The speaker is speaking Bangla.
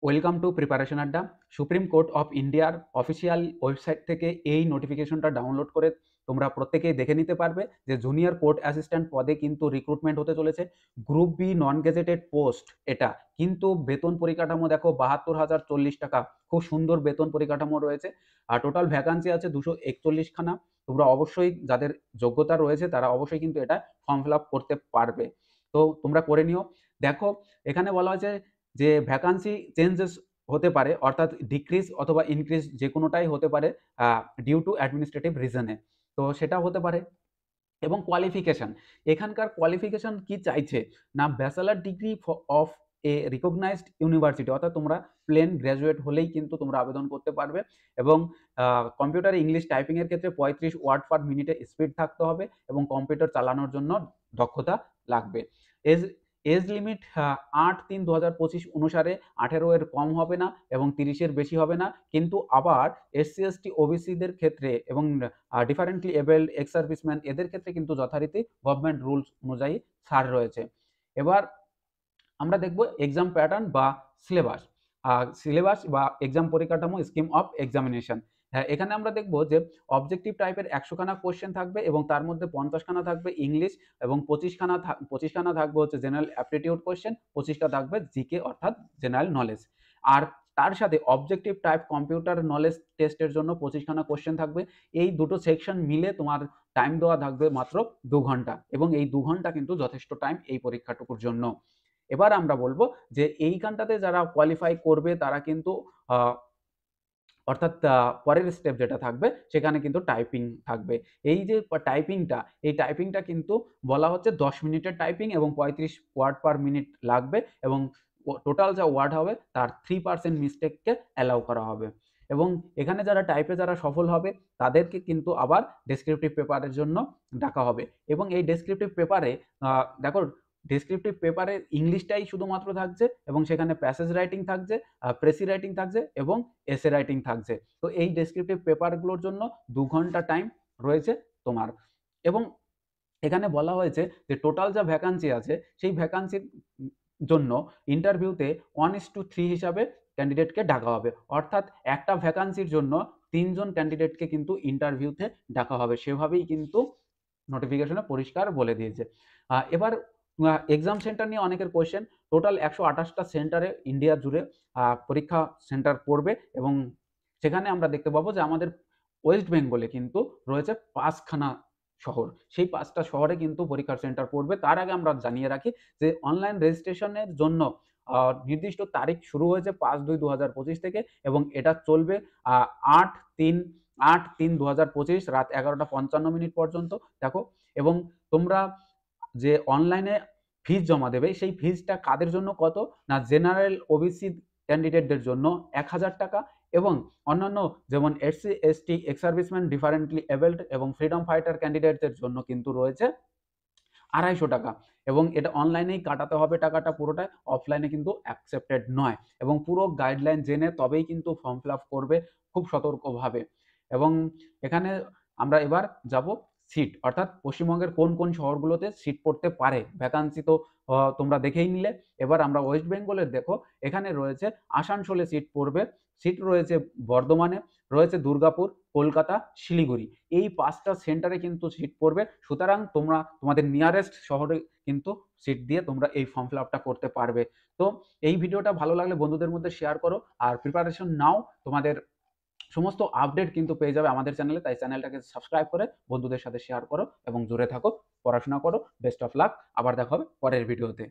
ওয়েলকাম টু প্রিপারেশন আড্ডা। সুপ্রিম কোর্ট অফ ইন্ডিয়ার অফিসিয়াল ওয়েবসাইট থেকে এই নোটিফিকেশনটা ডাউনলোড করে তোমরা প্রত্যেকেই দেখে নিতে পারবে যে জুনিয়র কোর্ট অ্যাসিস্ট্যান্ট পদে কিন্তু রিক্রুটমেন্ট হতে চলেছে। Group B non gazetted post এটা, কিন্তু বেতন পরিকাঠামো দেখো 72,040 টাকা, খুব সুন্দর বেতন পরিকাঠামো রয়েছে। আর টোটাল ভ্যাকান্সি আছে 241খানা। তোমরা অবশ্যই যাদের যোগ্যতা রয়েছে তারা অবশ্যই কিন্তু এটা ফর্ম ফিল আপ করতে পারবে। তো তোমরা করে নিও। দেখো, এখানে বলা হয়েছে যে ভ্যাকান্সি চেঞ্জেস হতে পারে, অর্থাৎ ডিক্রিজ অথবা ইনক্রিজ যে কোনোটাই হতে পারে ডিউ টু অ্যাডমিনিস্ট্রেটিভ রিজনে। তো সেটা হতে পারে। এবং কোয়ালিফিকেশন, এখানকার কোয়ালিফিকেশন কি চাইছে না, bachelor degree of a recognized university, অর্থাৎ তোমরা প্লেন গ্র্যাজুয়েট হলেই কিন্তু তোমরা আবেদন করতে পারবে। এবং কম্পিউটার ইংলিশ টাইপিংয়ের ক্ষেত্রে 35 ওয়ার্ড পার মিনিটে স্পিড থাকতে হবে এবং কম্পিউটার চালানোর জন্য দক্ষতা লাগবে। এজ এজ লিমিট 8/3/2025 অনুসারে 18 এর কম হবে না এবং 30-এর বেশি হবে না। কিন্তু আবার এসসি এসটি ওবিসিদের ক্ষেত্রে এবং ডিফারেন্টলি এবেলড এক্স সার্ভিসম্যান এদের ক্ষেত্রে কিন্তু যথারীতি গভর্নমেন্ট রুলস অনুযায়ী ছাড় রয়েছে। এবার আমরা দেখব এক্সাম প্যাটার্ন বা সিলেবাস। সিলেবাস বা এক্সাম পরিকাঠামো, স্কিম অফ এক্সামিনেশন। হ্যাঁ, এখানে আমরা দেখব যে অবজেক্টিভ টাইপের 100খানা কোশ্চেন থাকবে এবং তার মধ্যে 50খানা থাকবে ইংলিশ এবং 25খানা থাকবে হচ্ছে জেনারেল অ্যাপটিটিউড কোশ্চেন, 25টা থাকবে জিকে অর্থাৎ জেনারেল নলেজ। আর তার সাথে অবজেক্টিভ টাইপ কম্পিউটার নলেজ টেস্টের জন্য 25খানা কোশ্চেন থাকবে। এই দুটো সেকশন মিলে তোমার টাইম দেওয়া থাকবে মাত্র 2 ঘন্টা, এবং এই 2 ঘন্টা কিন্তু যথেষ্ট টাইম এই পরীক্ষাটুকুর জন্য। এবার আমরা বলবো যে এইখানটাতে যারা কোয়ালিফাই করবে তারা কিন্তু অর্থাৎ পরের স্টেপ যেটা থাকবে সেখানে কিন্তু টাইপিং থাকবে। এই যে টাইপিংটা, এই টাইপিংটা কিন্তু বলা হচ্ছে 10 মিনিটের টাইপিং এবং 35 ওয়ার্ড পার মিনিট লাগবে এবং টোটাল যা ওয়ার্ড হবে তার 3% মিস্টেককে অ্যালাউ করা হবে। এবং এখানে যারা টাইপে যারা সফল হবে তাদেরকে কিন্তু আবার ডেসক্রিপটিভ পেপারের জন্য ডাকা হবে। এবং এই ডেসক্রিপটিভ পেপারে দেখো, ডেসক্রিপটিভ পেপারে ইংলিশটাই শুধুমাত্র থাকছে এবং সেখানে প্যাসেজ রাইটিং থাকছে, প্রেসি রাইটিং থাকছে এবং এসে রাইটিং থাকছে। তো এই ডেসক্রিপটিভ পেপারগুলোর জন্য 2 ঘন্টা টাইম রয়েছে তোমার। এবং এখানে বলা হয়েছে যে টোটাল যা ভ্যাকান্সি আছে সেই ভ্যাকান্সির জন্য ইন্টারভিউতে 1:3 হিসাবে ক্যান্ডিডেটকে ডাকা হবে, অর্থাৎ একটা ভ্যাকান্সির জন্য 3 জন ক্যান্ডিডেটকে কিন্তু ইন্টারভিউতে ডাকা হবে। সেভাবেই কিন্তু নোটিফিকেশনে পরিষ্কার বলে দিয়েছে। এবার এক্সাম সেন্টার নিয়ে অনেকের কোয়েশ্চেন। টোটাল 128টা সেন্টারে ইন্ডিয়া জুড়ে পরীক্ষা সেন্টার পড়বে এবং সেখানে আমরা দেখতে পাবো যে আমাদের ওয়েস্ট বেঙ্গলে কিন্তু রয়েছে 5খানা শহর। সেই 5টা শহরে কিন্তু পরীক্ষার সেন্টার পড়বে। তার আগে আমরা জানিয়ে রাখি যে অনলাইন রেজিস্ট্রেশনের জন্য নির্দিষ্ট তারিখ শুরু হয়েছে 5/2/2025 থেকে এবং এটা চলবে 8/3/2025 রাত 11:55 পর্যন্ত। দেখো, এবং তোমরা যে অনলাইনে ফিজ জমা দেবে সেই ফিজটা কাদের জন্য কত না, জেনারেল ওবিসি ক্যান্ডিডেটদের জন্য 1,000 টাকা এবং অন্যান্য যেমন SC ST ex serviceman differently abled এবং ফ্রিডম ফাইটার ক্যান্ডিডেটদের জন্য কিন্তু রয়েছে 250 টাকা। এবং এটা অনলাইনেই কাটাতে হবে টাকাটা পুরোটাই, অফলাইনে কিন্তু অ্যাকসেপ্টেড নয়। এবং পুরো গাইডলাইন জেনে তবেই কিন্তু ফর্ম ফিল আপ করবে খুব সতর্কভাবে। এবং এখানে আমরা এবার যাব সিট, অর্থাৎ পশ্চিমবঙ্গের কোন কোন শহরগুলোতে সিট পড়তে পারে। ভ্যাকান্সি তো তোমরা দেখেই নিলে। এবার আমরা ওয়েস্ট বেঙ্গলের দেখো, এখানে রয়েছে আসানসোলে সিট পড়বে, সিট রয়েছে বর্ধমানে, রয়েছে দুর্গাপুর, কলকাতা, শিলিগুড়ি। এই 5টা সেন্টারে কিন্তু সিট পড়বে। সুতরাং তোমরা তোমাদের নিয়ারেস্ট শহরে কিন্তু সিট দিয়ে তোমরা এই ফর্ম ফিল আপটা করতে পারবে। তো এই ভিডিওটা ভালো লাগলে বন্ধুদের মধ্যে শেয়ার করো, আর প্রিপারেশন নাও। তোমাদের সমস্ত আপডেট কিন্তু পেয়ে যাবে আমাদের চ্যানেলে, তাই চ্যানেলটাকে সাবস্ক্রাইব করে বন্ধুদের সাথে শেয়ার করো এবং জুড়ে থাকো, পড়াশোনা করো। Best of luck. আবার দেখা হবে পরের ভিডিওতে।